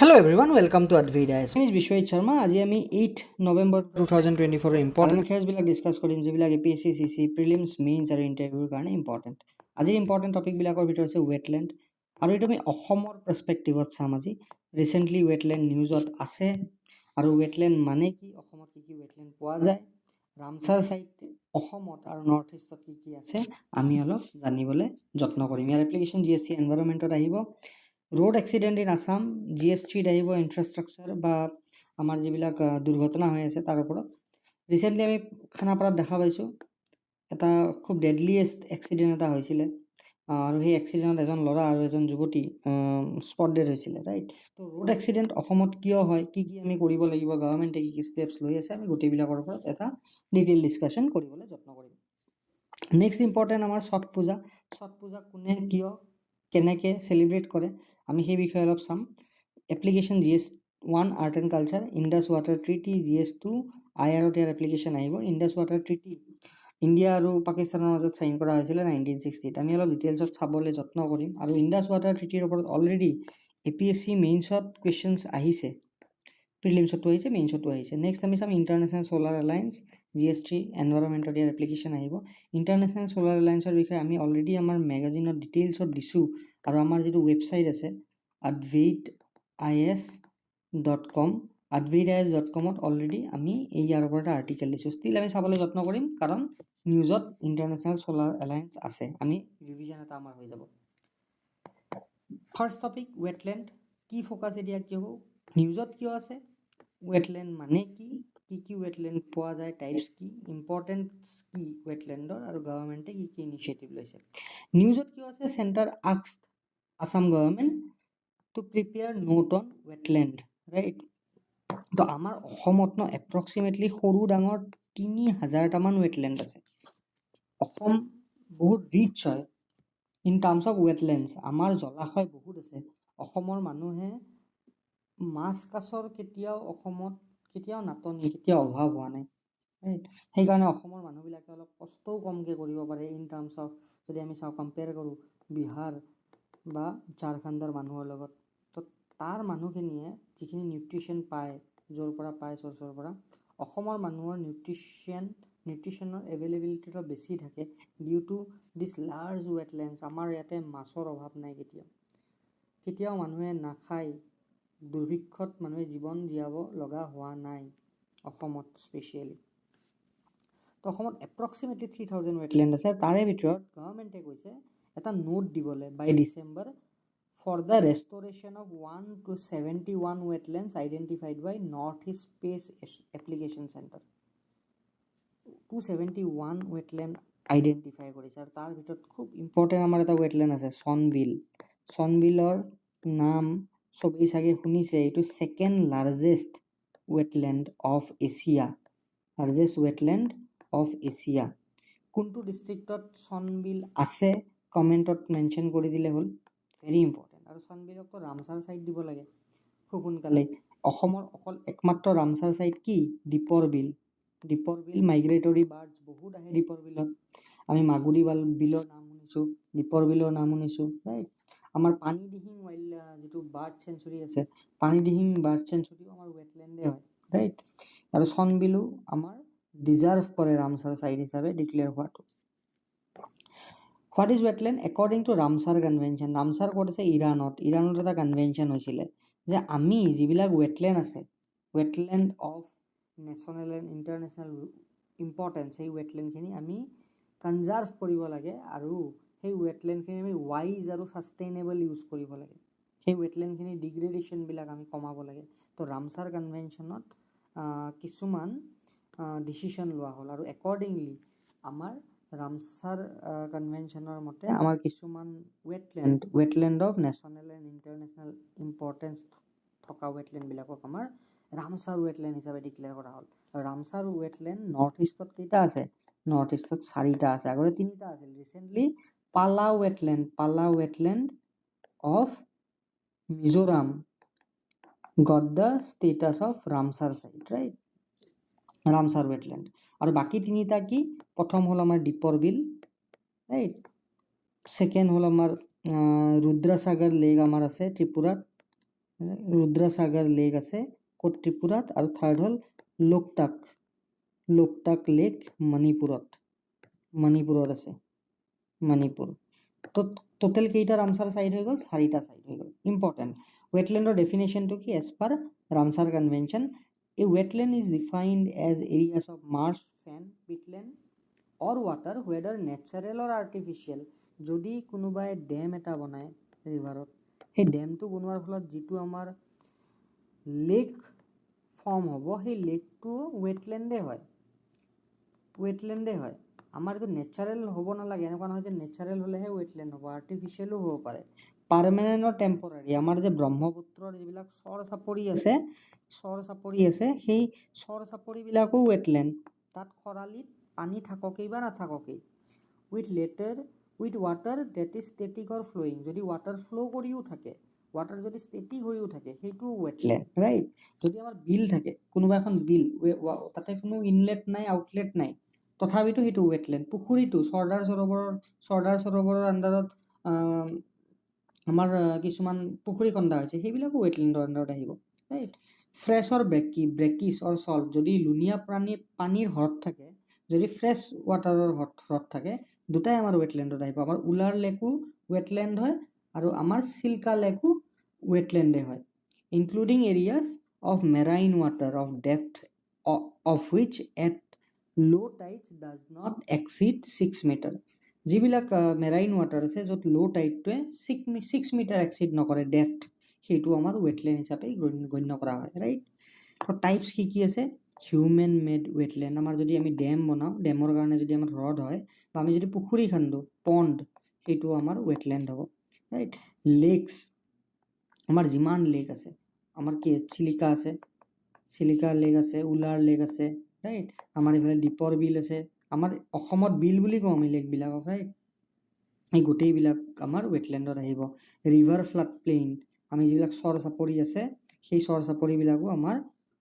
Hello everyone, welcome to Advaita. My name is Vishwajit Sharma. আজি আমি 8 November 2024 important এফেয়াৰ্ছবিলাক discuss কৰিম যিবিলাক APSC, CC, প্ৰিলিমছ, মেইনছ আৰু ইণ্টাৰভিউৰ কাৰণে ইম্পৰ্টেণ্ট। আজিৰ ইম্পৰ্টেণ্ট টপিকবিলাকৰ ভিতৰত আছে ৱেটলেণ্ড, আৰু এইটো আমি অসমৰ পাৰ্চপেক্টিভত চাম আজি। ৰিচেণ্টলি ৱেটলেণ্ড নিউজত আছে, আৰু ৱেটলেণ্ড মানে কি, অসমত কি কি ৱেটলেণ্ড পোৱা যায়, ৰামচাৰ চাইট অসমত আৰু নৰ্থ ইষ্টত কি কি আছে আমি অলপ জানিবলৈ যত্ন কৰিম। ইয়াৰ এপ্লিকেশ্যন GST এনভাইৰনমেণ্টত আহিব। ৰোড এক্সিডেণ্ট ইন আছাম GSTত আহিব, ইনফ্ৰাষ্ট্ৰাকচাৰ বা আমাৰ যিবিলাক দুৰ্ঘটনা হৈ আছে তাৰ ওপৰত। ৰিচেণ্টলি আমি খানাপাৰাত দেখা পাইছোঁ এটা খুব ডেডলিয়েষ্ট এক্সিডেণ্ট এটা হৈছিলে, আৰু সেই এক্সিডেণ্টত এজন ল'ৰা আৰু এজন যুৱতী স্পট ডেড হৈছিলে, ৰাইট। তো ৰোড এক্সিডেণ্ট অসমত কিয় হয়, কি কি আমি কৰিব লাগিব, গভৰ্ণমেণ্টে কি কি ষ্টেপছ লৈ আছে, আমি গোটেইবিলাকৰ ওপৰত এটা ডিটেইল ডিছকাশ্যন কৰিবলৈ যত্ন কৰিম। নেক্সট ইম্পৰ্টেণ্ট আমাৰ ছট পূজা। ছট পূজা কোনে, কিয়, কেনেকৈ চেলিব্ৰেট কৰে, আমি সেই বিষয়ে অলপ চাম। Application GS1 art and culture, Indus water treaty, GS2 IRত ইয়াৰ এপ্লিকেশ্যন আহিব। ইণ্ডাছ ৱাটাৰ ট্ৰিটি ইণ্ডিয়া আৰু পাকিস্তানৰ মাজত চাইন কৰা হৈছিলে 1960ত। আমি অলপ ডিটেইলছত চাবলৈ যত্ন কৰিম। আৰু ইণ্ডাছ ৱাটাৰ ট্ৰিটিৰ ওপৰত অলৰেডি APSC মেইনছত কুৱেশ্যনছ আহিছে, প্ৰিলিমছতো আহিছে, মেইনছতো আহিছে। নেক্সট আমি চাম ইণ্টাৰনেশ্যনেল ছ'লাৰ এলায়েন্স, GS3 এনভাইৰনমেণ্টত ইয়াৰ এপ্লিকেশ্যন আহিব। ইণ্টাৰনেশ্যনেল ছ'লাৰ এলায়েন্সৰ বিষয়ে আমি অলৰেডি আমাৰ মেগাজিনত ডিটেইলছত দিছোঁ, আৰু আমাৰ যিটো ৱেবছাইট আছে advaitis.com, advaitis.comত অলৰেডি আমি ইয়াৰ ওপৰত এটা আৰ্টিকেল দিছোঁ। ষ্টিল আমি চাবলৈ যত্ন কৰিম, কাৰণ নিউজত ইণ্টাৰনেশ্যনেল ছ'লাৰ এলায়েন্স আছে, আমি ৰিভিজন এটা আমাৰ হৈ যাব। First topic wetland. কি ফ'কাছ এৰিয়া কিয়, নিউজত কিয় আছে, ৱেটলেণ্ড মানে কি, কি কি ৱেটলেণ্ড পোৱা যায়, টাইপছ কি, ইম্পৰ্টেণ্টছ কি ৱেটলেণ্ডৰ, আৰু গভৰ্ণমেণ্টে কি কি ইনিচিয়েটিভ লৈছে। নিউজত কিয় আছে, centre asked Assam government to prepare note on wetland, right. তো আমাৰ অসমত এপ্ৰক্সিমেটলি সৰু ডাঙৰ 3000টামান ৱেটলেণ্ড আছে। অসম বহুত ৰিচ হয় ইন টাৰ্মছ অফ ৱেটলেণ্ডছ। আমাৰ জলাশয় বহুত আছে। অসমৰ মানুহে মাছ কাছৰ অসমত কেতিয়াও নাটনি, কেতিয়াও অভাৱ হোৱা নাই, ৰাইট। সেইকাৰণে অসমৰ মানুহবিলাকে অলপ কষ্টও কমকৈ কৰিব পাৰে ইন টাৰ্মছ অফ, যদি আমি চাওঁ কম্পেয়াৰ কৰোঁ বিহাৰ বা ঝাৰখণ্ডৰ মানুহৰ লগত। তো তাৰ মানুহখিনিয়ে যিখিনি নিউট্ৰিশ্যন পায়, য'ৰ পৰা পায়, চ'ৰ্চৰ পৰা, অসমৰ মানুহৰ নিউট্ৰিশ্যনৰ এভেইলেবিলিটিটো বেছি থাকে ডিউ টু দিছ লাৰ্জ ৱেটলেণ্ডছ। আমাৰ ইয়াতে মাছৰ অভাৱ নাই, কেতিয়াও মানুহে নাখায়, দুৰ্ভিক্ষত মানুহে জীৱন জীয়াব লগা হোৱা নাই অসমত স্পেচিয়েলি। তো অসমত এপ্ৰক্সিমেটলি 3000 ৱেটলেণ্ড আছে। তাৰে ভিতৰত গভৰ্ণমেণ্টে কৈছে এটা নোট দিবলৈ by December for the restoration of 171 wetlands identified by north east space application centre. 271 wetland identify কৰিছে, আৰু তাৰ ভিতৰত খুব ইম্পৰ্টেণ্ট আমাৰ এটা ৱেটলেণ্ড আছে চনবিল। চনবিলৰ নাম চবেই চাগে শুনিছে, এইটো second largest wetland of Asia, largest wetland of Asia. কোনটো ডিষ্ট্ৰিক্টত চনবিল আছে কমেণ্টত মেনশ্যন কৰি দিলে হ'ল, ভেৰি ইম্পৰ্টেণ্ট। আৰু চনবিলকতো ৰামচাৰ চাইট দিব লাগে খুব সোনকালে। অসমৰ অকল একমাত্ৰ ৰামচাৰ চাইট কি, দীপৰ বিল। দীপৰ বিল মাইগ্ৰেটৰী বাৰ্ডছ বহুত আহে দীপৰ বিলত। আমি মাগুৰী বিলৰ নাম শুনিছোঁ, দীপৰ বিলৰ নাম শুনিছোঁ, ৰাইট। আমাৰ পানীদিহিং যিটো বাৰ্ড চেঞ্চুৰী আছে, পানীদিহিং বাৰ্ড চেঞ্চুৰীও আমাৰ ৱেটলেণ্ডে হয়, ৰাইট। আৰু চনবিলো আমাৰ ডিজাৰ্ভ কৰে ৰামচাৰ চাইট হিচাপে ডিক্লেয়াৰ হোৱাটো। What is wetland according to Ramsar convention. Ramsar ক'ত আছে, ইৰাণত। ইৰাণত এটা কনভেনশ্যন হৈছিলে যে আমি যিবিলাক ৱেটলেণ্ড আছে, wetland of national and international importance, সেই ৱেটলেণ্ডখিনি আমি কনজাৰ্ভ কৰিব লাগে, আৰু সেই ৱেটলেণ্ডখিনি আমি ৱাইজ আৰু ছাষ্টেইনেবল ইউজ কৰিব লাগে। সেই ৱেটলেণ্ডখিনি ডিগ্ৰেডেশ্যনবিলাক আমি কমাব লাগে। তো ৰামচাৰ কনভেনশ্যনত কিছুমান ডিচিশ্যন লোৱা হ'ল, আৰু একৰ্ডিংলি আমাৰ ৰামচাৰ কনভেনশ্যনৰ মতে আমাৰ কিছুমান wetland of national and international importance থকা ৱেটলেণ্ডবিলাকক আমাৰ ৰামচাৰ ৱেটলেণ্ড হিচাপে ডিক্লেয়াৰ কৰা হ'ল। আৰু ৰামচাৰ ৱেটলেণ্ড নৰ্থ ইষ্টত কেইটা আছে, নৰ্থ ইষ্টত 4টা আছে, আগতে 3টা আছিল। Recently Pala wetland of Mizoram got the status of Ramsar site, right, Ramsar wetland. আৰু বাকী 3টা কি, প্ৰথম হ'ল আমাৰ দীপৰ বিল, ৰাইট। ছেকেণ্ড হ'ল আমাৰ ৰুদ্ৰসাগৰ লেক আমাৰ আছে ত্ৰিপুৰাত, ৰুদ্ৰসাগৰ লেক আছে ক'ত ত্ৰিপুৰাত, আৰু থাৰ্ড হ'ল লোকটাক লেক মণিপুৰত আছে, মণিপুৰ। তো টোটেল কেইটা ৰামচাৰ চাইট হৈ গ'ল, 4টা চাইট হৈ গ'ল। ইম্পৰ্টেণ্ট, ৱেটলেণ্ডৰ ডেফিনেশ্যনটো কি? As per Ramsar convention, a wetland is defined as areas of marsh, fen, peatland or water whether natural or artificial. যদি কোনোবাই ডেম এটা বনায় ৰিভাৰত, সেই ডেমটো বনোৱাৰ ফলত যিটো আমাৰ লেক ফৰ্ম হ'ব, সেই লেকটো ৱেটলেণ্ডে হয়, আমাৰ এইটো নেচাৰেল হ'ব নালাগে, এনেকুৱা নহয় যে নেচাৰেল হ'লেহে ৱেটলেণ্ড হ'ব, আৰ্টিফিচিয়েলো হ'ব পাৰে। পাৰ্মানেণ্ট আৰু টেম্পৰাৰী, আমাৰ যে ব্ৰহ্মপুত্ৰৰ যিবিলাক চৰ চাপৰি আছে, সেই চৰ চাপৰিবিলাকো ৱেটলেণ্ড। তাত খৰালিত পানী থাককেই বা নাথাককেই, with water that is static or flowing, যদি ৱাটাৰ ফ্ল' কৰিও থাকে, ৱাটাৰ যদি ষ্টেটিক হৈও থাকে, সেইটোও ৱেটলেণ্ড, ৰাইট। যদি আমাৰ বিল থাকে, কোনোবা এখন বিল, তাতে কোনো ইনলেট নাই, আউটলেট নাই, তথাপিতো সেইটো ৱেটলেণ্ড। পুখুৰীটো চৰ্দাৰ সৰোবৰৰ আণ্ডাৰত আমাৰ কিছুমান পুখুৰী খন্দা হৈছে, সেইবিলাকো ৱেটলেণ্ডৰ আণ্ডাৰত আহিব, ৰাইট। ফ্ৰেছ অৰ ব্ৰেকিছ অৰ চল্ট, যদি লুণীয়া পানীৰ হ্ৰদ থাকে, যদি ফ্ৰেছ ৱাটাৰৰ হ্ৰদ থাকে, দুটাই আমাৰ ৱেটলেণ্ডত আহিব। আমাৰ উলাৰ লেকো ৱেটলেণ্ড হয় আৰু আমাৰ চিল্কা লেকো ৱেটলেণ্ডে হয়, including areas of marine water of depth of which at low' tides does not exceed 6 metre. যিবিলাক মেৰাইন ৱাটাৰ আছে য'ত ল' টাইডটোৱে 6 মিটাৰ এক্সিড নকৰে ডেপ্থ, সেইটো আমাৰ ৱেটলেণ্ড হিচাপে গণ্য কৰা হয়, ৰাইট। টাইপছ কি আছে? হিউমেন মেড ৱেটলেণ্ড, আমাৰ যদি আমি ডেম বনাওঁ, ডেমৰ কাৰণে যদি আমাৰ হ্ৰদ হয়, বা আমি যদি পুখুৰী খান্দো, পণ্ড, সেইটো আমাৰ ৱেটলেণ্ড হ'ব, ৰাইট। লেকছ, আমাৰ যিমান লেক আছে, আমাৰ কি চিলিকা লেক আছে, উলাৰ লেক আছে, ৰাইট। আমাৰ এইফালে দীপৰ বিল আছে, আমাৰ অসমত বিল বুলি কওঁ আমি লেকবিলাকক, ৰাইট। এই গোটেইবিলাক আমাৰ ৱেটলেণ্ডত আহিব। ৰিভাৰ ফ্লাড প্লেইন, আমি যিবিলাক চৰ চাপৰি আছে, সেই চৰ চাপৰিবিলাকো আমাৰ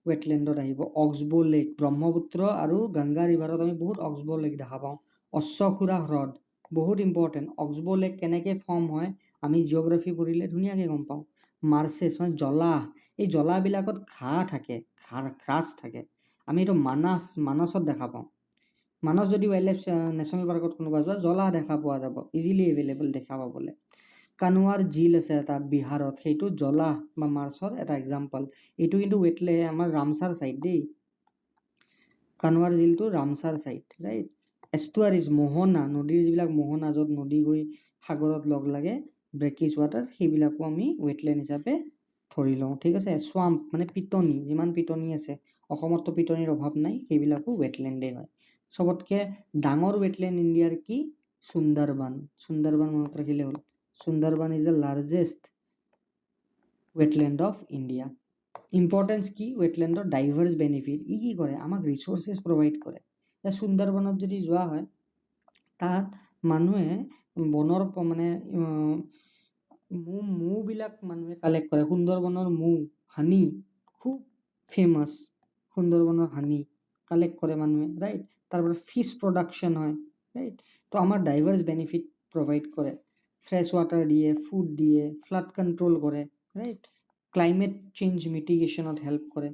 ৱেটলেণ্ডত আহিব। অক্সবো লেক, ব্ৰহ্মপুত্ৰ আৰু গংগা ৰিভাৰত আমি বহুত অক্সবো লেক দেখা পাওঁ। অশ্বক্ষুৰা হ্ৰদ, বহুত ইম্পৰ্টেণ্ট। অক্সবো লেক কেনেকৈ ফৰ্ম হয়, আমি জিঅ'গ্ৰাফী পঢ়িলে ধুনীয়াকৈ গম পাওঁ। মাৰ্চেছ মানে জলাহ, এই জলাহবিলাকত ঘাঁচ থাকে, আমি এইটো মানসত দেখা পাওঁ। মানস যদি ৱাইল্ড লাইফ নেশ্যনেল পাৰ্কত কোনোবা যোৱা, জলাহ দেখা পোৱা যাব, ইজিলি এভেইলেবল দেখা পাবলৈ। কানৱাৰ ঝিল আছে এটা বিহাৰত, সেইটো জলাহ বা মাৰ্চৰ এটা এক্সাম্পল। এইটো কিন্তু আমাৰ ৰামচাৰ চাইট দেই, কানৱাৰ ঝিলটো ৰামচাৰ চাইট, ৰাইট। এষ্টুৱাৰিজ, মোহনা, নদীৰ যিবিলাক মোহনা, য'ত নদী গৈ সাগৰত লগ লাগে, ব্ৰেকিছ ৱাটাৰ, সেইবিলাকো আমি ৱেটলেণ্ড হিচাপে ধৰি লওঁ, ঠিক আছে। স্ৱাম্প মানে পিটনি, যিমান পিটনি আছে, অসমততো পিটনিৰ অভাৱ নাই, সেইবিলাকো ৱেটলেণ্ডে হয়। চবতকৈ ডাঙৰ ৱেটলেণ্ড ইণ্ডিয়াৰ কি? সুন্দৰবন মনত ৰাখিলে হ'ল। Sundarban is the largest wetland of India. Importance কি ৱেটলেণ্ডৰ? ডাইভাৰ্ছ বেনিফিট, ই কি কৰে? আমাক ৰিচোৰ্চেছ প্ৰভাইড কৰে। সুন্দৰবনত যদি যোৱা হয়, তাত মানুহে বনৰ মানে মৌবিলাক মানুহে কালেক্ট কৰে। সুন্দৰবনৰ মৌ, হানি খুব ফেমাছ, সুন্দৰবনৰ হানি কালেক্ট কৰে মানুহে, ৰাইট। তাৰপৰা ফিছ প্ৰডাকশ্যন হয়, ৰাইট। তো আমাৰ ডাইভাৰ্ছ বেনিফিট প্ৰভাইড কৰে, ফ্ৰেছ ৱাটাৰ দিয়ে, ফুড দিয়ে, ফ্লাড কণ্ট্ৰল কৰে, ৰাইট। ক্লাইমেট চেঞ্জ মিটিগেশ্যনত হেল্প কৰে,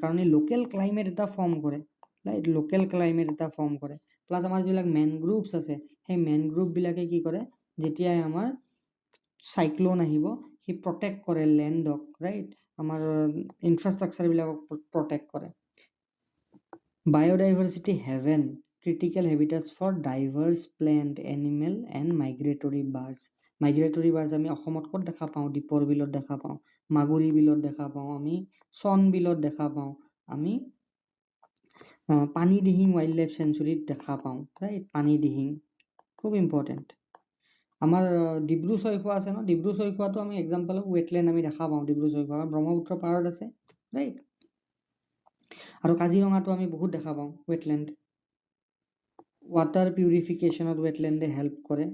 কাৰণ এই লোকেল ক্লাইমেট এটা ফৰ্ম কৰে, ৰাইট। প্লাছ আমাৰ যিবিলাক মেনগ্ৰোভছ আছে, সেই মেনগ্ৰোভবিলাকে কি কৰে? যেতিয়াই আমাৰ চাইক্লন আহিব, সি প্ৰটেক্ট কৰে লেণ্ডক, ৰাইট। আমাৰ ইনফ্ৰাষ্ট্ৰাকচাৰবিলাকক প্ৰটেক্ট কৰে। Biodiversity haven, critical habitats for diverse plant, animal and migratory birds. আমি অসমত ক'ত দেখা পাওঁ? দীপৰ বিলত দেখা পাওঁ, মাগুৰী বিলত দেখা পাওঁ, আমি চন বিলত দেখা পাওঁ, আমি পানীদিহিং ৱাইল্ড লাইফ চেঞ্চুৰীত দেখা পাওঁ, ৰাইট। পানীদিহিং খুব ইম্পৰ্টেণ্ট। আমাৰ ডিব্ৰু চৈখোৱা আছে ন, ডিব্ৰু চৈখোৱাটো আমি এক্সাম্পল অফ ৱেটলেণ্ড আমি দেখা পাওঁ। ডিব্ৰু চৈখোৱা ব্ৰহ্মপুত্ৰ পাৰত আছে, ৰাইট। আৰু কাজিৰঙাটো আমি বহুত দেখা পাওঁ ৱেটলেণ্ড। ৱাটাৰ পিউৰিফিকেশ্যনত ৱেটলেণ্ডে হেল্প কৰে,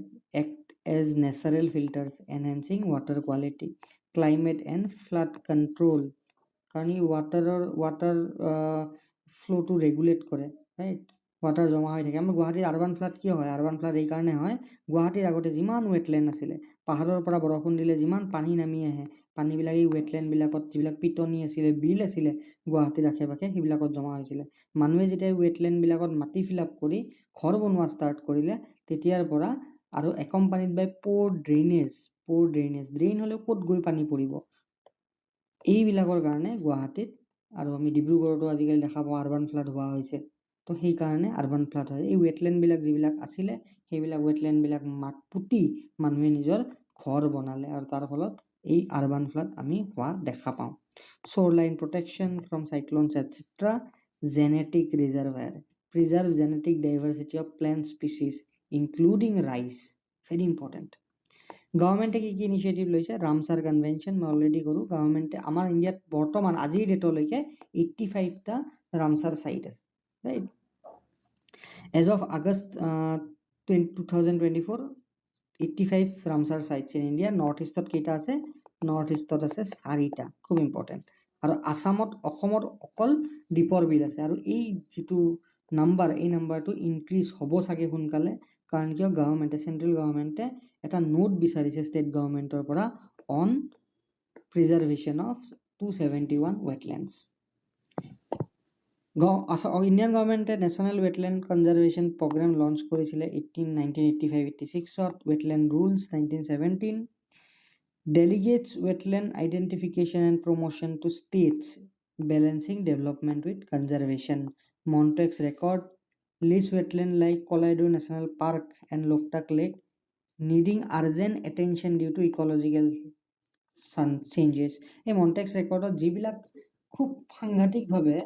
act as natural filters, enhancing water quality, climate and flood control, কাৰণ ই ৱাটাৰ ফ্ল'টো ৰেগুলেট কৰে, ৰাইট। ৱাটাৰ জমা হৈ থাকে। আমাৰ গুৱাহাটীত আৰ্বান ফ্লাড কিয় হয়? আৰ্বান ফ্লাড এইকাৰণে হয়, গুৱাহাটীৰ আগতে যিমান ৱেটলেণ্ড আছিলে, পাহাৰৰ পৰা বৰষুণ দিলে যিমান পানী নামি আহে পানীবিলাক এই ৱেটলেণ্ডবিলাকত যিবিলাক পিটনি আছিলে বিল আছিলে গুৱাহাটীৰ আশে পাশে সেইবিলাকত জমা হৈছিলে মানুহে যেতিয়া ৱেটলেণ্ডবিলাকত মাটি ফিল আপ কৰি ঘৰ বনোৱা ষ্টাৰ্ট কৰিলে তেতিয়াৰ পৰা আৰু একম্পানীড বাই পোৰ ড্ৰেইনেজ ড্ৰেইন হ'লেও ক'ত গৈ পানী পৰিব এইবিলাকৰ কাৰণে গুৱাহাটীত আৰু আমি ডিব্ৰুগড়তো আজিকালি দেখা পাওঁ আৰ্বান ফ্লাড হোৱা হৈছে তো সেইকাৰণে আৰ্বান ফ্লাড হয় এই ৱেটলেণ্ডবিলাক যিবিলাক আছিলে সেইবিলাক ৱেটলেণ্ডবিলাক পুতি মানুহে নিজৰ ঘৰ বনালে আৰু তাৰ ফলত এই আৰ্বান ফ্লাড আমি হোৱা দেখা পাওঁ shoreline protection from cyclones etc genetic reservoir preserve genetic diversity of plant species including rice very important গভৰ্ণমেণ্টে কি কি ইনিচিয়েটিভ লৈছে ৰামচাৰ কনভেনশ্যন মই অলৰেডি কৰোঁ গভৰ্ণমেণ্টে আমাৰ ইণ্ডিয়াত বৰ্তমান আজিৰ ডেটলৈকে 85টা ৰামচাৰ চাইট আছে right as of August 2024 85 Ramsar sites in India north ইষ্টত কেইটা আছে নৰ্থ ইষ্টত আছে 4টা খুব ইম্পৰ্টেণ্ট আৰু অসমৰ অকল দ্বীপৰ বিল আছে আৰু এই যিটো নাম্বাৰ এই নাম্বাৰটো ইনক্ৰিজ হ'ব চাগে সোনকালে কাৰণ কিয় গভৰ্ণমেণ্টে চেণ্ট্ৰেল গভৰ্ণমেণ্টে এটা নোট বিচাৰিছে ষ্টেট গভৰ্ণমেণ্টৰ পৰা on preservation of 271 wetlands Indian গভৰ্ণমেণ্টে national wetland conservation programme launch কৰিছিলে 1985-86ত wetland rules 1917 delegates wetland identification and promotion to states balancing development with conservation Montax record lists wetland like Colorado National Park and Loktak Lake needing urgent attention due to ecological changes এই Montax recordত যিবিলাক খুব সাংঘাতিকভাৱে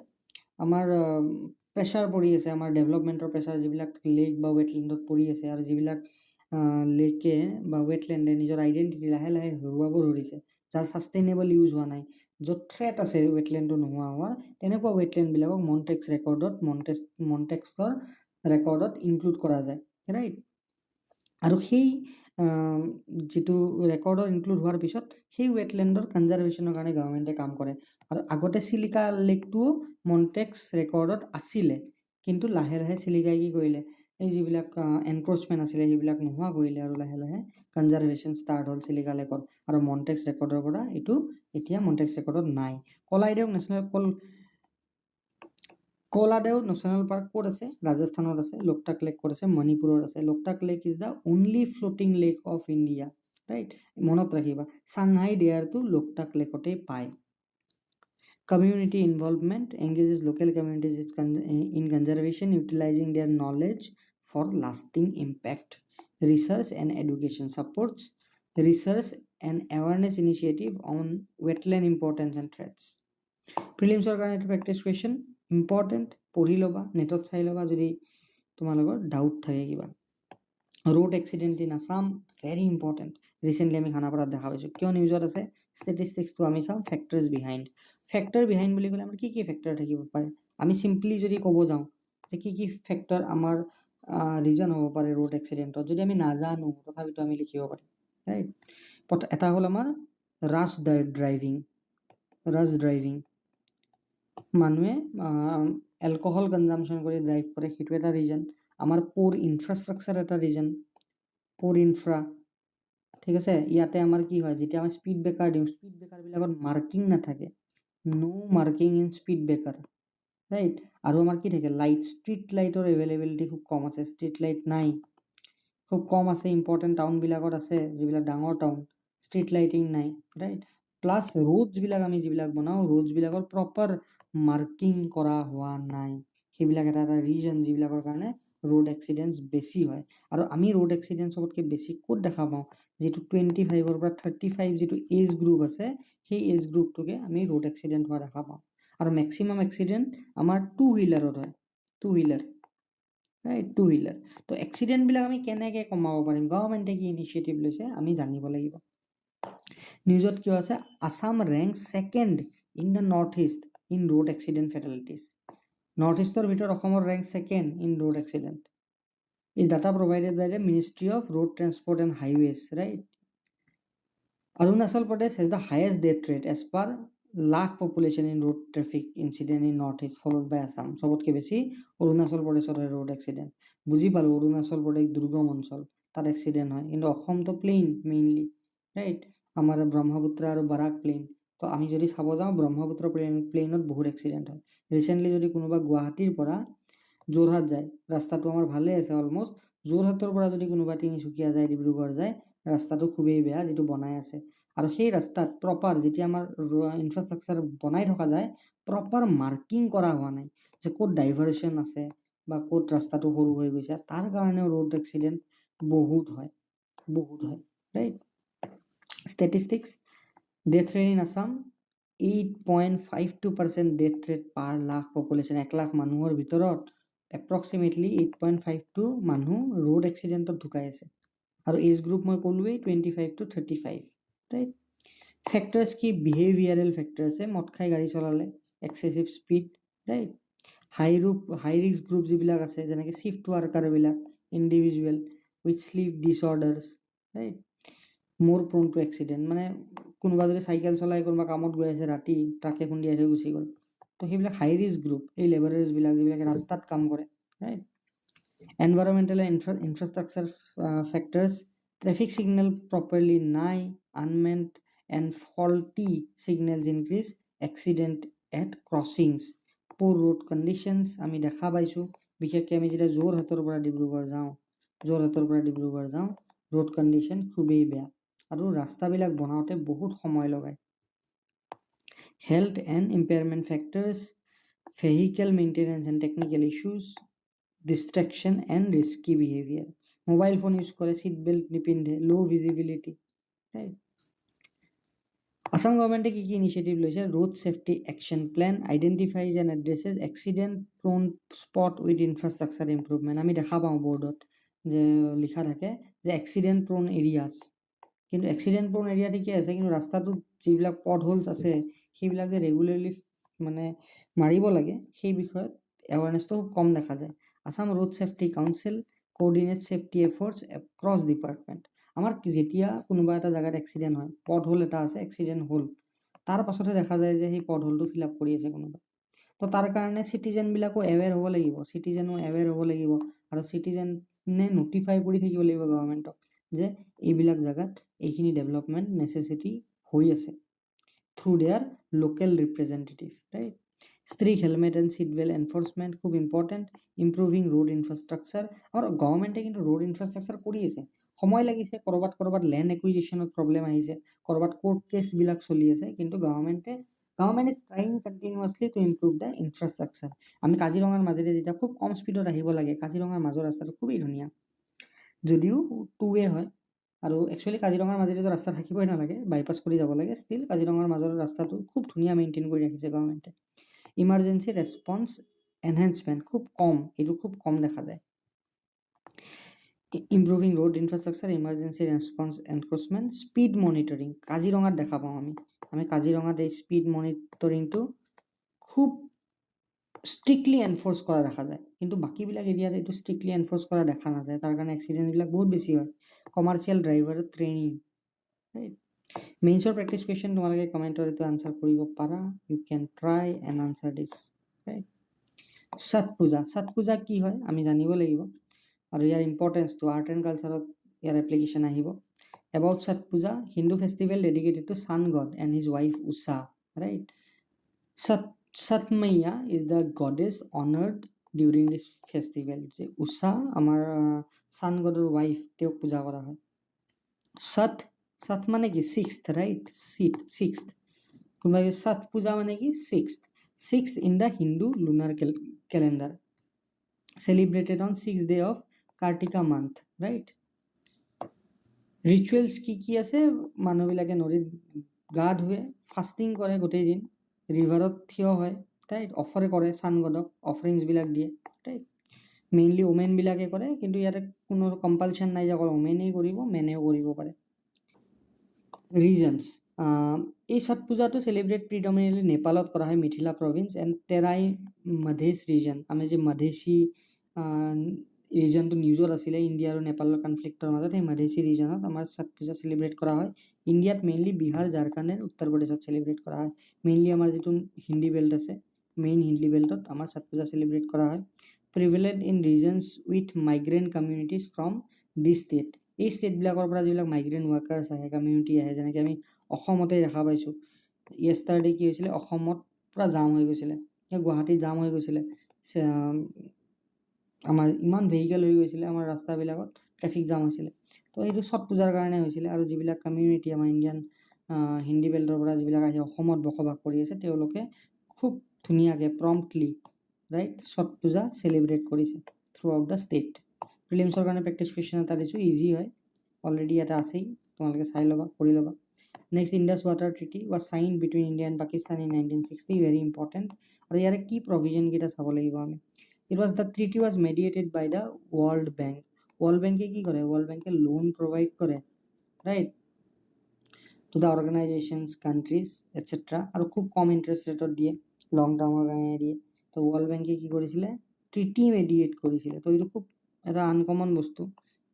আমাৰ pressure পৰি আছে আমাৰ ডেভেলপমেণ্টৰ pressure যিবিলাক lake বা ৱেটলেণ্ডত পৰি আছে আৰু যিবিলাক লেকে বা ৱেটলেণ্ডে নিজৰ আইডেণ্টিটি লাহে লাহে হেৰুৱাব ধৰিছে যাৰ ছাষ্টেইনেবল ইউজ হোৱা নাই য'ত থ্ৰেট আছে ৱেটলেণ্ডটো নোহোৱা হোৱাৰ তেনেকুৱা ৱেটলেণ্ডবিলাকক মণ্টেক্সৰ ৰেকৰ্ডত ইনক্লুড কৰা যায় ৰাইট আৰু সেই যিটো ৰেকৰ্ডত ইনক্লুড হোৱাৰ পিছত সেই ৱেটলেণ্ডৰ কনজাৰ্ভেশ্যনৰ কাৰণে গভৰ্ণমেণ্টে কাম কৰে আৰু আগতে চিলিকা লেকটোও মণ্টেক্স ৰেকৰ্ডত আছিলে কিন্তু লাহে লাহে চিলিকাই কি কৰিলে এই যিবিলাক এনক্ৰচমেণ্ট আছিলে সেইবিলাক নোহোৱা কৰিলে আৰু লাহে লাহে কনজাৰ্ভেশ্যন ষ্টাৰ্ট হ'ল চিলিকা লেকৰ আৰু মণ্টেক্স ৰেকৰ্ডৰ পৰা এইটো এতিয়া মণ্টেক্স ৰেকৰ্ডত নাই কলাদেও নেশ্যনেল পাৰ্ক ক'ত আছে ৰাজস্থানত আছে লোকটাক লেক ক'ত আছে মণিপুৰত আছে Loktak lake is the only floating lake of India right মনত ৰাখিবা চাংহাই ডেয়াৰটো লোকটাক লেকতে পায় community involvement engages local communities in conservation utilizing their knowledge for lasting impact research and education supports research and awareness initiative on wetland importance and threats prelims or কাৰণে practice question important পঢ়ি ল'বা নেটত চাই ল'বা যদি তোমালোকৰ doubt থাকে কিবা road accident in Assam very important recently আমি খানাপাৰাত দেখা পাইছোঁ কিয় নিউজত আছে ষ্টেটিষ্টিক্সটো আমি চাম ফেক্টৰ্ছ বিহাইণ্ড বুলি ক'লে আমাৰ কি কি ফেক্টৰ থাকিব পাৰে আমি চিম্পলি যদি ক'ব যাওঁ যে কি কি ফেক্টৰ আমাৰ ৰিজন হ'ব পাৰে ৰোড এক্সিডেণ্টত যদি আমি নাজানো তথাপিতো আমি লিখিব পাৰিম ৰাইট এটা হ'ল আমাৰ ৰাছ ড্ৰাইভিং মানুহে এলকহল কনজামশ্যন কৰি ড্ৰাইভ কৰে সেইটো এটা ৰিজন আমাৰ পোৰ ইনফ্ৰাষ্ট্ৰাকচাৰ এটা ৰিজন পোৰ ইনফ্ৰা ঠিক আছে ইয়াতে আমাৰ কি হয় যেতিয়া আমি স্পীড ব্ৰেকাৰ দিওঁ স্পীড ব্ৰেকাৰবিলাকত মাৰ্কিং নাথাকে no marking in speed breaker right আৰু আমাৰ কি থাকে লাইট ষ্ট্ৰীট লাইটৰ এভেইলেবিলিটি খুব কম আছে ষ্ট্ৰীট লাইট নাই খুব কম আছে ইম্পৰ্টেণ্ট টাউনবিলাকত আছে যিবিলাক ডাঙৰ টাউন ষ্ট্ৰীট লাইটিং নাই ৰাইট প্লাছ ৰোডছবিলাক আমি যিবিলাক বনাওঁ ৰোডছবিলাকৰ প্ৰপাৰ মাৰ্কিং কৰা হোৱা নাই সেইবিলাক এটা এটা ৰিজন যিবিলাকৰ কাৰণে ৰোড এক্সিডেণ্টছ বেছি হয় আৰু আমি ৰোড এক্সিডেণ্ট চবতকৈ বেছি ক'ত দেখা পাওঁ যিটো 25ৰ পৰা 35 যিটো এজ গ্ৰুপ আছে সেই এজ গ্ৰুপটোকে আমি ৰোড এক্সিডেণ্ট হোৱা দেখা পাওঁ আৰু মেক্সিমাম এক্সিডেণ্ট আমাৰ টু হুইলাৰত হয় টু হুইলাৰ তো এক্সিডেণ্টবিলাক আমি কেনেকৈ কমাব পাৰিম গভৰ্ণমেণ্টে কি ইনিচিয়েটিভ লৈছে আমি জানিব লাগিব নিউজত কিয় আছে Assam rank second in the north east in road accident fatalities north ইষ্টৰ ভিতৰত অসমৰ rank second in road accident is data provided by the Ministry of Road Transport and Highways, right? Arunachal Pradesh has the highest death rate as per lakh population in road traffic incident in Northeast, followed by Assam. সবতকে বেশি অৰুণাচল প্ৰদেশৰ road accident বুজি পালো অৰুণাচল প্ৰদেশ দুৰ্গম অঞ্চল তাত accident হয়, কিন্তু অসমটো প্লেইন মেইনলি, ৰাইট? আমাৰ ব্ৰহ্মপুত্ৰ আৰু বৰাক প্লেইন। তো আমি যদি চাব যাওঁ ব্ৰহ্মপুত্ৰ প্লেইনত বহুত এক্সিডেণ্ট হয়। ৰিচেণ্টলি যদি কোনোবা গুৱাহাটীৰ পৰা যোৰহাট যায়, ৰাস্তাটো আমাৰ ভালেই আছে অলমষ্ট, যোৰহাটৰ পৰা যদি কোনোবা তিনিচুকীয়া যায়, ডিব্ৰুগড় যায়, ৰাস্তাটো খুবেই বেয়া যিটো বনাই আছে। আৰু সেই ৰাস্তাত প্ৰপাৰ যেতিয়া আমাৰ ইনফ্ৰাষ্ট্ৰাকচাৰ বনাই থকা যায়, প্ৰপাৰ মাৰ্কিং কৰা হোৱা নাই যে ক'ত ডাইভাৰ্চন আছে বা ক'ত ৰাস্তাটো সৰু হৈ গৈছে, তাৰ কাৰণেও ৰোড এক্সিডেণ্ট বহুত হয়, right? Statistics, death rate in Assam 8.52% death rate per lakh population. 1 lakh মানুহৰ ভিতৰত এপ্ৰক্সিমেটলি 8.52 মানুহ ৰোড এক্সিডেণ্টত ঢুকাই আছে। আৰু এজ গ্ৰুপ মই ক'লোৱেই 25 to 35, ৰাইট? ফেক্টৰ্ছ কি? বিহেভিয়াৰেল ফেক্টৰ আছে, মদ খাই গাড়ী চলালে, excessive speed, right? High risk group যিবিলাক আছে, যেনেকৈ শিফ্ট ৱাৰ্কাৰবিলাক, individual with sleep disorders, right? মোৰ প্ৰোন টু এক্সিডেণ্ট, মানে কোনোবা যদি চাইকেল চলাই কোনোবা কামত গৈ আছে ৰাতি, ট্ৰাকে খুন্দিয়াই থৈ গুচি গ'ল, তো সেইবিলাক হাই ৰিস্ক গ্ৰুপ, এই লেবাৰাৰ্ছবিলাক যিবিলাকে ৰাস্তাত কাম কৰে, right? Environmental infrastructure factors, traffic signal properly নাই, unmanned and faulty signals increase accident at crossings, poor road conditions আমি দেখা পাইছোঁ। বিশেষকৈ আমি যেতিয়া যোৰহাটৰ পৰা ডিব্ৰুগড় যাওঁ, ৰোড কণ্ডিশ্যন খুবেই বেয়া আৰু ৰাস্তাবিলাক বনাওঁতে বহুত সময় লগায়। Health and impairment factors, vehicle maintenance and technical issues, distraction and risky behaviour, mobile phone use কৰে, ছিট বেল্ট নিপিন্ধে, ল' ভিজিবিলিটি, ৰাইট? আসাম গভৰ্ণমেণ্টে কি ইনিচিয়েটিভ লৈছে? Road safety action plan identifies and addresses accident prone spot with infrastructure improvement. আমি দেখা পাওঁ বৰ্ডত যে লিখা থাকে যে এক্সিডেণ্ট প্ৰোন এৰিয়াছ, কিন্তু এক্সিডেণ্ট প্ৰোন এৰিয়া ঠিকে আছে, কিন্তু ৰাস্তাটোত যিবিলাক পট হোলছ আছে সেইবিলাক যে ৰেগুলাৰলি মানে মাৰিব লাগে, সেই বিষয়ত এৱাৰনেছটো খুব কম দেখা যায়। Assam road safety council coordinate safety efforts across department. আমাৰ যেতিয়া কোনোবা এটা জেগাত এক্সিডেণ্ট হয়, পট হোল এটা আছে, এক্সিডেণ্ট হ'ল, তাৰ পাছতহে দেখা যায় যে সেই পট হোলটো ফিল আপ কৰি আছে কোনোবা। তো তাৰ কাৰণে চিটিজেনবিলাকো এৱেৰ হ'ব লাগিব, আৰু চিটিজেনে নটিফাই কৰি থাকিব লাগিব গভৰ্ণমেণ্টক যে এইবিলাক জেগাত এইখিনি ডেভেলপমেণ্ট নেচেচিটি হৈ আছে through their local representative, right? Strict helmet and seat belt enforcement খুব ইম্পৰ্টেণ্ট। ইম্প্ৰুভিং ৰোড ইনফ্ৰাষ্ট্ৰাকচাৰ, আমাৰ গভৰ্ণমেণ্টে কিন্তু ৰোড ইনফ্ৰাষ্ট্ৰাকচাৰ কৰি আছে, সময় লাগিছে, ক'ৰবাত লেণ্ড একুইজিশ্যনত প্ৰব্লেম আহিছে, ক'ৰবাত কোৰ্ট কেছবিলাক চলি আছে, কিন্তু government is trying continuously to improve the infrastructure. আমি কাজিৰঙাৰ মাজেৰে যেতিয়া খুব কম স্পীডত আহিব লাগে, কাজিৰঙাৰ মাজৰ ৰাস্তাটো খুবেই ধুনীয়া, যদিও 2 way হয়, আৰু একচুৱেলি কাজিৰঙাৰ মাজেৰেতো ৰাস্তা থাকিবই নালাগে, বাইপাছ কৰি যাব লাগে, ষ্টিল কাজিৰঙাৰ মাজৰ ৰাস্তাটো খুব ধুনীয়া মেইনটেইন কৰি ৰাখিছে গভৰ্ণমেণ্টে। ইমাৰ্জেঞ্চি ৰেছপন্স এনহেঞ্চমেণ্ট খুব কম, এইটো খুব কম দেখা যায়। ইম্প্ৰুভিং road infrastructure, emergency response enforcement, speed monitoring কাজিৰঙাত দেখা পাওঁ আমি কাজিৰঙাত এই স্পীড মনিটৰিংটো খুব ষ্ট্ৰিক্টলি এনফৰ্চ কৰা দেখা যায়, কিন্তু বাকীবিলাক এৰিয়াত এইটো ষ্ট্ৰিক্টলি এনফৰ্চ কৰা দেখা নাযায়, তাৰ কাৰণে এক্সিডেণ্টবিলাক বহুত বেছি হয়। Commercial driver training, right? মেইনছৰ প্ৰেক্টিছ কুৱেশ্যন তোমালোকে কমেণ্টৰ এইটো আনচাৰ কৰিব পাৰা, you can try and answer this, right? Chhath Puja কি হয় আমি জানিব লাগিব, আৰু ইয়াৰ ইম্পৰ্টেঞ্চটো আৰ্ট এণ্ড কালচাৰত ইয়াৰ এপ্লিকেশ্যন আহিব। About Chhath Puja, Hindu festival dedicated to sun god and his wife Usha, right? Chhath Maiya is the goddess honoured during this festival, যে উষা আমাৰ ছান গডৰ ৱাইফ, তেওঁক পূজা কৰা হয়। ছট মানে কি? Sixth, right? ছিক্সথ, কোনোবাই ছট পূজা মানে কি? Sixth in the Hindu lunar calendar, celebrated on 6th day of Kartika month, right? Rituals কি আছে? মানুহবিলাকে নদীত গা ধুৱে, ফাষ্টিং কৰে গোটেই দিন, ৰিভাৰত থিয় হয়, ৰাইট? অফাৰ কৰে ছান গডক, অফাৰিংছবিলাক দিয়ে, ৰাইট? মেইনলি ওমেনবিলাকে কৰে, কিন্তু ইয়াতে কোনো কম্পালশ্যন নাই যে অকল ওমেনেই কৰিব, মেনেও কৰিব পাৰে। ৰিজনছ, এই ছট পূজাটো চেলিব্ৰেট প্ৰিডমিনেণ্টলি নেপালত কৰা হয়, মিথিলা প্ৰভিন্স এণ্ড তেৰাই মধেছ ৰিজন। আমি যে মধেছী ৰিজনটো নিউজত আছিলে ইণ্ডিয়া আৰু নেপালৰ কনফ্লিক্টৰ মাজত, সেই মধেছী ৰিজনত আমাৰ ছট পূজা চেলিব্ৰেট কৰা হয়। ইণ্ডিয়াত মেইনলি বিহাৰ, ঝাৰখণ্ড এণ্ড উত্তৰ প্ৰদেশত চেলিব্ৰেট কৰা হয়। মেইনলি আমাৰ যিটো হিন্দী বেল্ট আছে, মেইন হিন্দী বেল্টত আমাৰ ছট পূজা চেলিব্ৰেট কৰা হয়। Prevalent in regions with migrant communities from this state, এই ষ্টেটবিলাকৰ পৰা যিবিলাক মাইগ্ৰেণ্ট ৱৰ্কাৰ্ছ আহে, কমিউনিটি আহে, যেনেকৈ আমি অসমতে দেখা পাইছোঁ য়েষ্টাৰডে কি হৈছিলে, অসমত পূৰা জাম হৈ গৈছিলে, গুৱাহাটীত জাম হৈ গৈছিলে, আমাৰ ইমান ভেহিকেল হৈ গৈছিলে, আমাৰ ৰাস্তাবিলাকত ট্ৰেফিক জাম হৈছিলে। তো সেইটো ছট পূজাৰ কাৰণে হৈছিলে। আৰু যিবিলাক কমিউনিটি আমাৰ ইণ্ডিয়ান হিন্দী বেল্টৰ পৰা যিবিলাক আহি অসমত বসবাস কৰি আছে, তেওঁলোকে খুব ধুনীয়াকৈ প্ৰম্পটলি ৰাইট ছট পূজা চেলিব্ৰেট কৰিছে থ্ৰু আউট দ্য ষ্টেট। প্ৰিলিমছৰ কাৰণে প্ৰেক্টিছ কুৱেশ্যন এটা দিছোঁ, ইজি হয়, অলৰেডি এটা আছেই, তোমালোকে চাই ল'বা, কৰি ল'বা। Next, Indus water treaty was sign between India and Pakistan in 1960, very important. আৰু ইয়াৰে কি প্ৰভিজনকেইটা চাব লাগিব আমি। It was the treaty was mediated by the world bank. World বেংকে কি কৰে, ৱৰ্ল্ড বেংকে লোন প্ৰভাইড কৰে right to the organisations, countries etcetera, আৰু খুব কম ইণ্টাৰেষ্ট ৰেটত দিয়ে, লং টাৰ্মৰ কাৰণে দিয়ে। তো ৱৰ্ল্ড বেংকে কি কৰিছিলে, ট্ৰিটি মেডিয়েট কৰিছিলে। তো এইটো খুব এটা আনকমন বস্তু,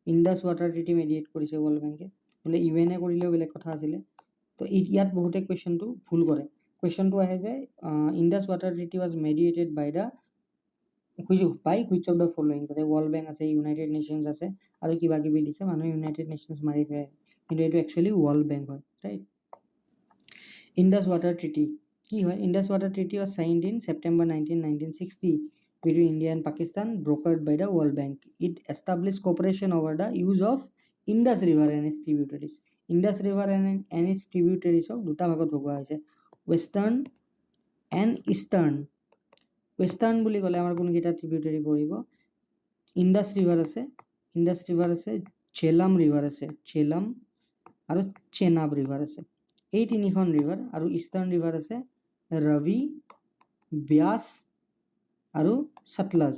ইণ্ডাছ ৱাটাৰ ট্ৰিটি মেডিয়েট কৰিছে ৱৰ্ল্ড বেংকে, বোলে ইউএনে কৰিলেও বেলেগ কথা আছিলে। তো ইয়াত বহুতে কুৱেশ্যনটো ভুল কৰে। কুৱেশ্যনটো আহে যে Indus water treaty was mediated by the which of the following. তাতে ৱৰ্ল্ড বেংক আছে, ইউনাইটেড নেশ্যনছ আছে, আৰু কিবা কিবি দিছে, মানুহে ইউনাইটেড নেশ্যনছ মাৰি থয়, কিন্তু এইটো একচুৱেলি ৱৰ্ল্ড বেংক হয় ৰাইট। ইণ্ডাছ ৱাটাৰ ট্ৰিটি কি হয়, Indus water treaty was signed in September 1960 between India and Pakistan, brokered by the World Bank. It established cooperation over the use of Indus River and its tributaries. Indus River and its tributaries of দুটা ভাগত ভগোৱা হৈছে, western and eastern. Western বুলি ক'লে আমাৰ কোনকেইটা ট্ৰিবিউটাৰী পৰিব, Indus river আছে, Jhelum river আছে, ঝেলাম, আৰু চেনাব ৰিভাৰ আছে, এই তিনিখন ৰিভাৰ। আৰু ইষ্টাৰ্ণ ৰিভাৰ আছে ৰবি, ব্যাস আৰু সতলাজ।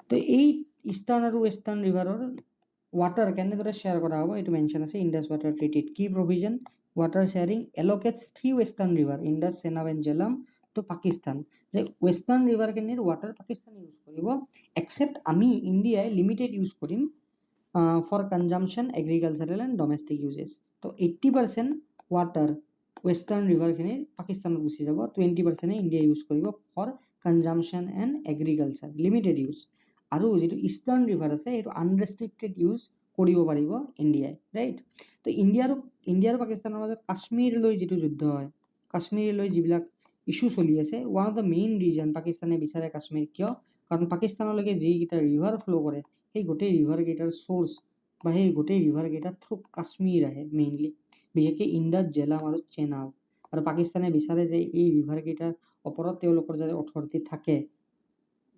তো এই ইষ্টাৰ্ণ আৰু ৱেষ্টাৰ্ণ ৰিভাৰৰ ৱাটাৰ কেনেদৰে শ্বেয়াৰ কৰা হ'ব এইটো মেনশ্যন আছে ইণ্ডাছ ৱাটাৰ ট্ৰিটিত। Key provision, water sharing allocates 3 western river, Indus, Chenab and Jhelum, তো পাকিস্তান, যে ৱেষ্টাৰ্ণ ৰিভাৰখিনিৰ ৱাটাৰ পাকিস্তানে ইউজ কৰিব, এক্সেপ্ট আমি ইণ্ডিয়াই লিমিটেড ইউজ কৰিম for consumption, agricultural and domestic uses. তো 80% ৱাটাৰ ৱেষ্টাৰ্ণ ৰিভাৰখিনিৰ পাকিস্তানত গুচি যাব, 20% ইণ্ডিয়া ইউজ কৰিব for consumption and agriculture, limited use. আৰু যিটো ইষ্টাৰ্ণ ৰিভাৰ আছে সেইটো আনৰেষ্ট্ৰিক্টেড ইউজ কৰিব পাৰিব ইণ্ডিয়াই ৰাইট। তো ইণ্ডিয়া আৰু পাকিস্তানৰ মাজত কাশ্মীৰলৈ যিটো যুদ্ধ হয়, কাশ্মীৰলৈ যিবিলাক ইছ্যু চলি আছে, one of the main reason পাকিস্তানে বিচাৰে কাশ্মীৰ কিয়, কাৰণ পাকিস্তানলৈকে যিকেইটা ৰিভাৰ ফ্ল' কৰে সেই গোটেই ৰিভাৰকেইটাৰ চ'ৰ্চ বা সেই গোটেই ৰিভাৰকেইটাৰ থ্ৰু কাশ্মীৰ আহে মেইনলি, বিশেষকৈ ইণ্ডাছ, ঝেলাম আৰু চেনাব। আৰু পাকিস্তানে বিচাৰে যে এই ৰিভাৰকেইটাৰ ওপৰত তেওঁলোকৰ যাতে অথৰিটি থাকে,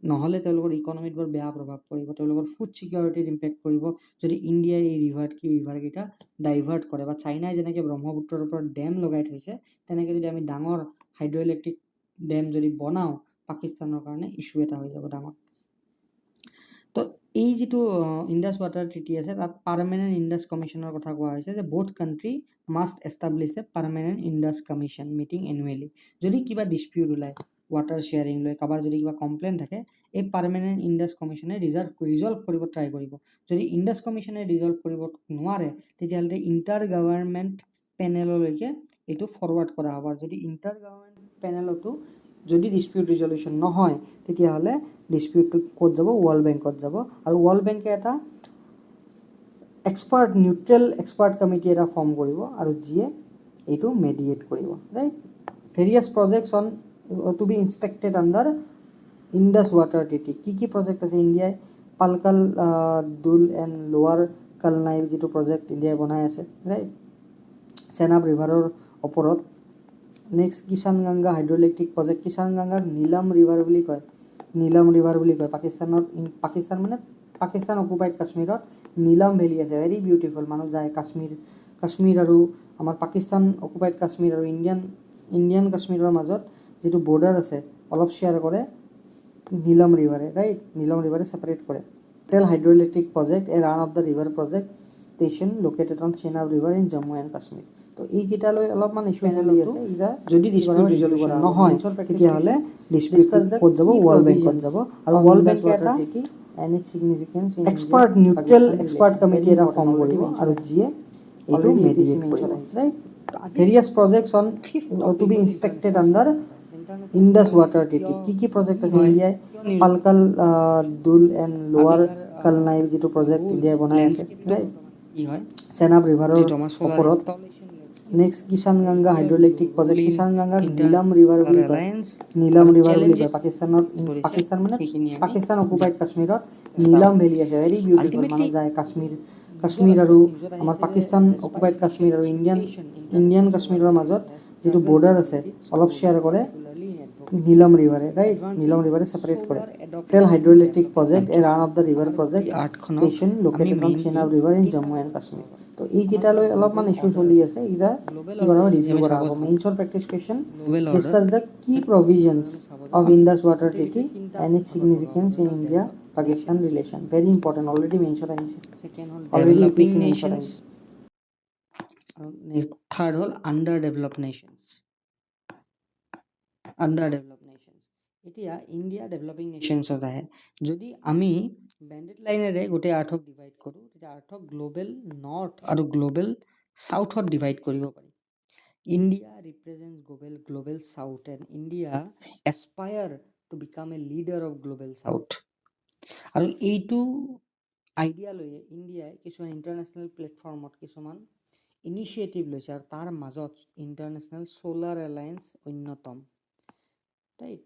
নহ'লে তেওঁলোকৰ ইকনমিত বৰ বেয়া প্ৰভাৱ পৰিব, তেওঁলোকৰ ফুড ছিকিউৰিটিত ইম্পেক্ট কৰিব যদি ইণ্ডিয়াই এই ৰিভাৰকেইটা ডাইভাৰ্ট কৰে, বা চাইনাই যেনেকৈ ব্ৰহ্মপুত্ৰৰ ওপৰত ডেম লগাই থৈছে, তেনেকৈ যদি আমি ডাঙৰ হাইড্ৰ' ইলেক্ট্ৰিক ডেম যদি বনাওঁ, পাকিস্তানৰ কাৰণে ইছ্যু এটা হৈ যাব ডাঙৰ। তো এই যিটো ইণ্ডাছ ৱাটাৰ ট্ৰিটি আছে তাত পাৰ্মানেণ্ট ইণ্ডাছ কমিশ্যনৰ কথা কোৱা হৈছে, যে both country must establish a permanent Indus commission meeting annually. যদি কিবা ডিছপিউট ওলায় ৱাটাৰ শ্বেয়াৰিং লৈ, কাৰোবাৰ যদি কিবা কমপ্লেইন থাকে, এই পাৰ্মানেণ্ট ইণ্ডাছ কমিশ্যনে ৰিজল্ভ কৰিব ট্ৰাই কৰিব। যদি ইণ্ডাছ কমিশ্যনে ৰিজল্ভ কৰিব নোৱাৰে, তেতিয়াহ'লে ইণ্টাৰ গভৰ্ণমেণ্ট পেনেললৈকে এইটো ফৰৱাৰ্ড কৰা হ'ব। যদি ইণ্টাৰ গভৰ্ণমেণ্ট পেনেলতো যদি ডিছপিউট ৰিজলিউশ্যন নহয়, তেতিয়াহ'লে ডিছপিউটটো ক'ত যাব, ৱৰ্ল্ড বেংকত যাব। আৰু ৱৰ্ল্ড বেংকে এটা নিউট্ৰেল এক্সপাৰ্ট কমিটি এটা ফৰ্ম কৰিব, আৰু যিয়ে এইটো মেডিয়েট কৰিব right. Various projects on to be inspected under Indus water treaty. কি প্ৰজেক্ট আছে ইণ্ডিয়াই, পালকাল দুল এণ্ড লোৱাৰ কালনাই যিটো প্ৰজেক্ট ইণ্ডিয়াই বনাই আছে ৰাইট, চেনাব ৰিভাৰৰ ওপৰত। Next, Kishan Ganga hydro' electric project, Kishan গংগাক নীলম ৰিভাৰ বুলি কয়, পাকিস্তান মানে পাকিস্তান অকুপাইড কাশ্মীৰত নীলম ভেলী আছে, ভেৰি বিউটিফুল, মানুহ যায় কাশ্মীৰ আৰু আমাৰ পাকিস্তান অকুপাইড কাশ্মীৰ আৰু ইণ্ডিয়ান কাশ্মীৰৰ মাজত যিটো বৰ্ডাৰ আছে অলপ শ্বেয়াৰ কৰে নীলম ৰিভাৰে ৰাইট, নীলম ৰিভাৰে ছেপাৰেট কৰে। টেল hydro' electric project a run of the river project station located on Chenab river in Jammu and Kashmir. তো এইকেইটালৈ অলপমান ইছ্যু চলি আছে, যদি ডিছপিউট ৰিজলিউশ্যন নহয় তেতিয়াহ'লে ডিছপিউট ক'ত যাব, ৱৰ্ল্ড বেংকত যাব। আৰু ৱৰ্ল্ড বেংকে এটা নিউট্ৰেল এক্সপাৰ্ট কমিটি এটা ফৰ্ম কৰিব, আৰু যিয়ে এইটো মেডিয়েট কৰিব right. Various projects on to be inspected under Indus water treaty. কি প্ৰজেক্ট আছে ইণ্ডিয়াই, পালকাল দুল এণ্ড লোৱাৰ কালনাই যিটো প্ৰজেক্ট ইণ্ডিয়াই বনাই আছে ৰাইট কি হয় চেনাব ৰিভাৰৰ যিটো আমাৰ সোলাৰ ওপৰত নেক্সট কিষাণ গংগা হাইড্ৰইলেক্ট্ৰিক প্ৰজেক্ট কিষাণ গংগাক নীলাম ৰিভাৰ বুলি কয় নীলাম ৰিভাৰ বুলি কয় পাকিস্তানত পাকিস্তান মানে পাকিস্তান অকুপাইড কাশ্মীৰত নীলাম ভেলী আছে ভেৰি বিউটিফুল মানুহ যায় কাশ্মীৰ আৰু আমাৰ পাকিস্তান অকুপাইড কাশ্মীৰ আৰু ইণ্ডিয়ান কাশ্মীৰৰ মাজত যিটো বৰ্ডাৰ আছে অলপ শ্বেয়াৰ কৰে নীলম ৰিভাৰে ৰাইট নীলম ৰিভাৰে ছেপাৰেট কৰে টেল hydroelectric project a run of the river project station located on Chenab river in Jammu and Kashmir তো এইকেইটালৈ অলপমান ইছ্যু চলি আছে এইকেইটা কি কৰা ৰিভিউ কৰা হ'ব মেইনছৰ practice question discuss the key provisions of Indus water treaty and its significance in India Pakistan relation very important already মেইনছত আহিছে ডেভেলপিং নেশ্যনছ থাৰ্ড হ'ল আণ্ডাৰ ডেভেলপ নেশ্যনছ এতিয়া ইণ্ডিয়া ডেভেলপিং নেশ্যনছত আহে যদি আমি বেণ্ডেড লাইনেৰে গোটেই আৰ্থক ডিভাইড কৰোঁ তেতিয়া আৰ্থক গ্ল'বেল নৰ্থ আৰু গ্ল'বেল চাউথত ডিভাইড কৰিব পাৰি India ৰিপ্ৰেজেণ্টছ global south and India aspire to become a leader of global south আৰু এইটো আইডিয়া লৈয়ে ইণ্ডিয়াই কিছুমান ইণ্টাৰনেশ্যনেল প্লেটফৰ্মত কিছুমান ইনিচিয়েটিভ লৈছে আৰু তাৰ মাজত ইণ্টাৰনেশ্যনেল ছ'লাৰ এলায়েন্স অন্যতম ৰাইট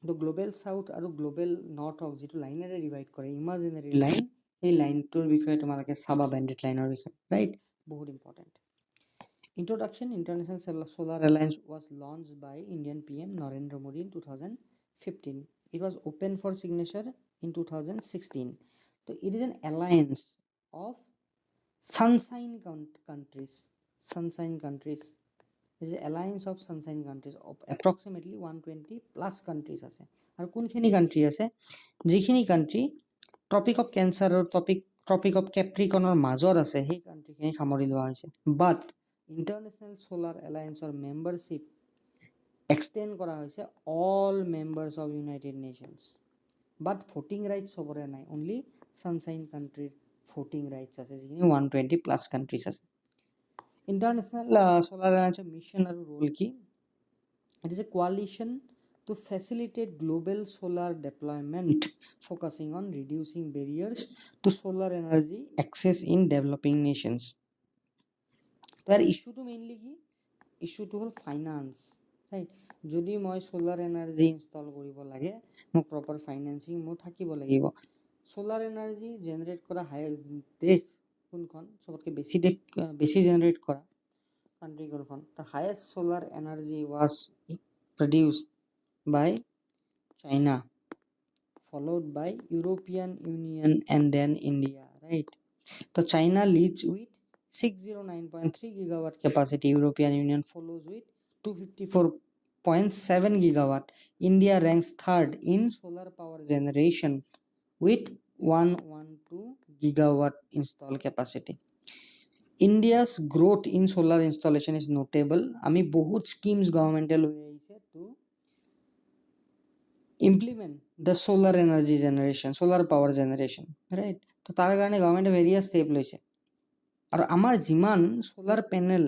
তো গ্ল'বেল চাউথ আৰু গ্ল'বেল নৰ্থক যিটো লাইনেৰে ডিভাইড কৰে ইমাজিনেৰী লাইন সেই লাইনটোৰ বিষয়ে তোমালোকে চাবা বেণ্ডেড লাইনৰ বিষয়ে ৰাইট বহুত important introduction international solar alliance was launch by Indian PM Narendra Modi in 2015 it was open for signature in 2016 so it is an alliance of sunshine countries it is an alliance of sunshine countries of approximately 120 plus countries আছে আৰু কোনখিনি country আছে যিখিনি country tropic of cancer আৰু tropic of কেপ্ৰিকনৰ মাজত আছে সেই কাণ্ট্ৰিখিনি সামৰি লোৱা হৈছে বাট ইণ্টাৰনেশ্যনেল ছ'লাৰ এলায়েন্সৰ মেম্বাৰশ্বিপ এক্সটেণ্ড কৰা হৈছে all members of United nations but voting rights চবৰে নাই অনলি ছানশ্বাইন কাণ্ট্ৰিৰ ভোটিং ৰাইটছ আছে যিখিনি 120 প্লাছ কাণ্ট্ৰিজ আছে ইণ্টাৰনেশ্যনেল ছ'লাৰ এলায়েন্সৰ মিছন আৰু ৰোল কি it is a coalition to facilitate global solar deployment focusing on reducing barriers to solar energy access in developing nations তাৰ ইস্যুটো mainly কি ইস্যুটো হ'ল finance right যদি মই সোলাৰ এনাৰ্জি ইনষ্টল কৰিব লাগে মোক প্ৰপাৰ ফাইনেন্সিং মোৰ থাকিব লাগিব সোলাৰ এনাৰ্জি জেনেৰেট কৰা দেশ কোনখন সবতকৈ বেছি জেনেৰেট কৰা কাণ্ট্ৰি কোনখন the highest solar energy was produced by China followed by European Union and then India right so China leads with 609.3 gigawatt capacity European Union follows with 254.7 gigawatt India ranks third in solar power generation with 112 gigawatt install capacity India's growth in solar installation is notable ami bahut schemes government loi aise to implement the solar energy generation solar power generation right to tar karone government various step loise aru amar jiman solar panel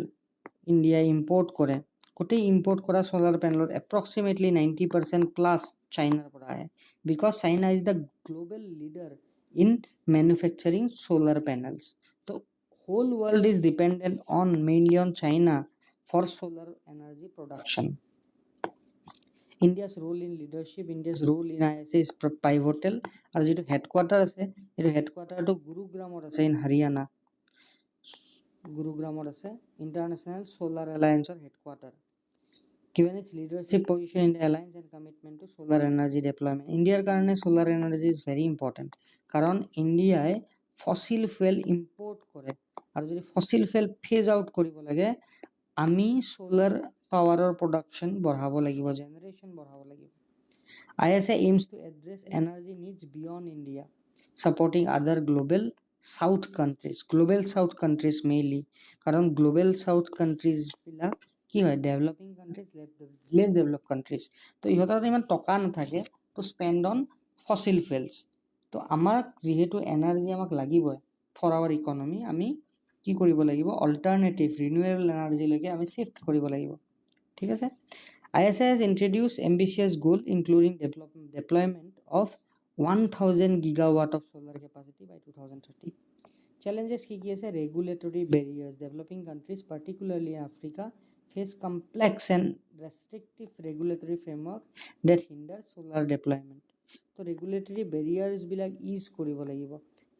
India import kore kote import kora solar panel approximately 90% plus China pora hai because China is the global leader in manufacturing solar panels so whole world is dependent on mainly on China for solar energy production India's role in leadership India's role in ISA is pivotal আৰু যেটো headquarter আছে এটো হেডকোয়াৰ্টাৰটো গুৰুগ্ৰামত আছে in Haryana গুৰুগ্ৰামত আছে international solar এলায়েন্সৰ headquarter given its leadership position in the alliance and commitment to solar energy deployment Indiaৰ কাৰণে solar energy is very important কাৰণ ইণ্ডিয়াই ফসিল ফুয়েল ইম্পোৰ্ট কৰে আৰু যদি ফসিল ফুয়েল ফেজ আউট কৰিব লাগে আমি সোলাৰ পাৱাৰৰ প্ৰডাকশন বঢ়াব লাগিব জেনাৰেশন বঢ়াব লাগিব ISA aims to address energy needs beyond India supporting other global south countries mainly কাৰণ global south countries বিলাক কি হয় developing countries less develop countries তো ইহঁতৰ ইমান টকা নাথাকে to spend on fossil fuels তো আমাক যেহেতু এনার্জি আমাক লাগিবই ফর আওয়ার ইকোনমি আমি কি কৰিব লাগিব অল্টাৰনেটিভ ৰিনিউৱেবল এনাৰ্জি লৈকে আমি শিফট কৰিব লাগিব ঠিক আছে ISA has introduced ambitious goal including deployment of 1000 gigawatt of solar capacity by 2030. Challenges কি আছে? Regulatory barriers. Developing countries, particularly Africa, face complex and restrictive regulatory frameworks that hinder solar deployment. So regulatory barriers বিলাক ease কৰিব লাগিব.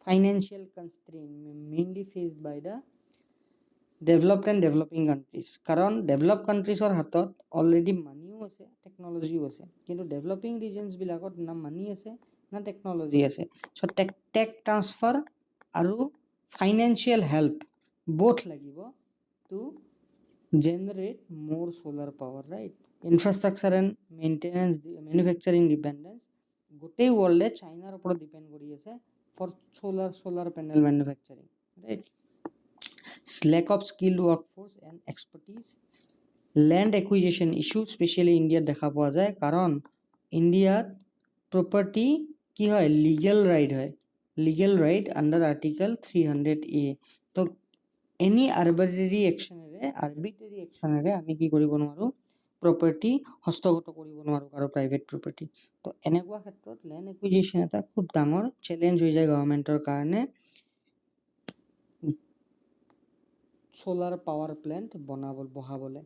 Financial constraint mainly faced by the developed and developing countries. কাৰণ developed countries হাতত already মানিও আছে, টেকনলজিও আছে, কিন্তু developing regions বিলাকত না মানি আছে না টেকনলজি আছে. So tech transfer আৰু financial help both লাগিব to generate more solar power, right? Infrastructure and maintenance, manufacturing dependence গোটেই world চাইনাৰ ওপৰত ডিপেন্ড কৰি আছে for solar panel manufacturing, right? Lack of skilled workforce and expertise. Land acquisition issue especially India দেখা পোৱা যায়, কাৰণ ইণ্ডিয়াত property কি হয়? legal right under article 300A. তো any arbitrary action আমি কি কৰিব নোৱাৰো? property হস্তগত কৰিব নোৱাৰো কাৰো private property. তো এনেকুৱা ক্ষেত্ৰত land acquisition এটা খুব ডাঙৰ চেলেঞ্জ হৈ যায় গভৰ্ণমেণ্টৰ কাৰণে solar power plant বহাবলে,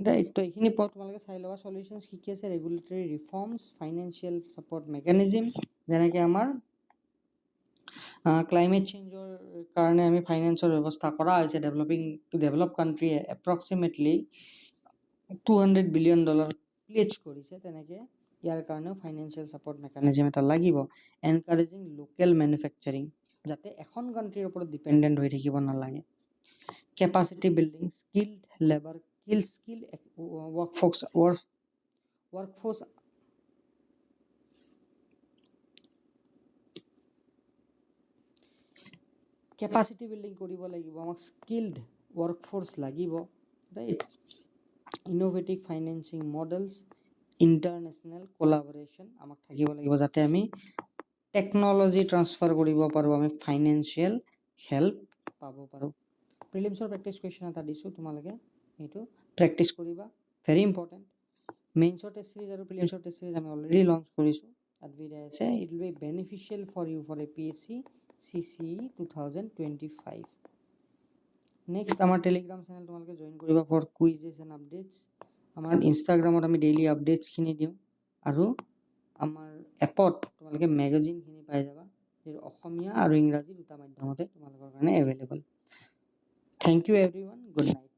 right? তো এইখিনি পৰ তোমালোকে চাই লবা. সলিউশনস কি আছে? ৰেগুলেটৰী ৰিফৰ্মস, ফাইনেন্সিয়েল সাপোৰ্ট মেকানিজম, যেনেকৈ আমাৰ ক্লাইমেট চেঞ্জৰ কাৰণে আমি ফাইনেন্সৰ ব্যৱস্থা কৰা হৈছে. ডেভেলপ কাণ্ট্ৰিয়ে এপ্ৰক্সিমেটলি $200 billion প্লেজ কৰিছে, তেনেকৈ ইয়াৰ কাৰণেও ফাইনেন্সিয়েল সাপোৰ্ট মেকানিজম এটা লাগিব. এনকাৰেজিং লোকেল মেনুফেকচাৰিং, যাতে এখন কাণ্ট্ৰিৰ ওপৰত ডিপেণ্ডেণ্ট হৈ থাকিব নালাগে. Capacity building, skilled labour, workforce capacity building কৰিব লাগিব, আমাক স্কিল্ড workforce লাগিব, right? Innovative financing models, international collaboration আমাক থাকিব লাগিব, যাতে আমি টেকনলজি ট্ৰান্সফাৰ কৰিব পাৰো, আমি ফাইনেন্সিয়েল হেল্প পাব পাৰো. প্ৰিলিমছৰ প্ৰেক্টিছ কুৱেশ্যন এটা দিছোঁ, তোমালোকে এইটো প্ৰেক্টিছ কৰিবা, ভেৰি ইম্পৰ্টেণ্ট. মেইনছৰ টেষ্ট সিৰিজ আৰু প্ৰিলিমছৰ টেষ্ট সিৰিজ আমি অলৰেডি লঞ্চ কৰিছোঁ, তাত ভিডিঅ' আছে. It will be beneficial for you for APSC CCE 2025. Next আমাৰ টেলিগ্ৰাম চেনেল তোমালোকে জইন কৰিবা ফৰ কুইজেছ এণ্ড আপডেটছ. আমাৰ ইনষ্টাগ্ৰামত আমি ডেইলি আপডেটছখিনি দিওঁ, আৰু আমাৰ এপত তোমালোকে মেগাজিনখিনি পাই যাবা, যিটো অসমীয়া আৰু ইংৰাজী দুটা মাধ্যমতে তোমালোকৰ কাৰণে available. Thank you everyone, good night.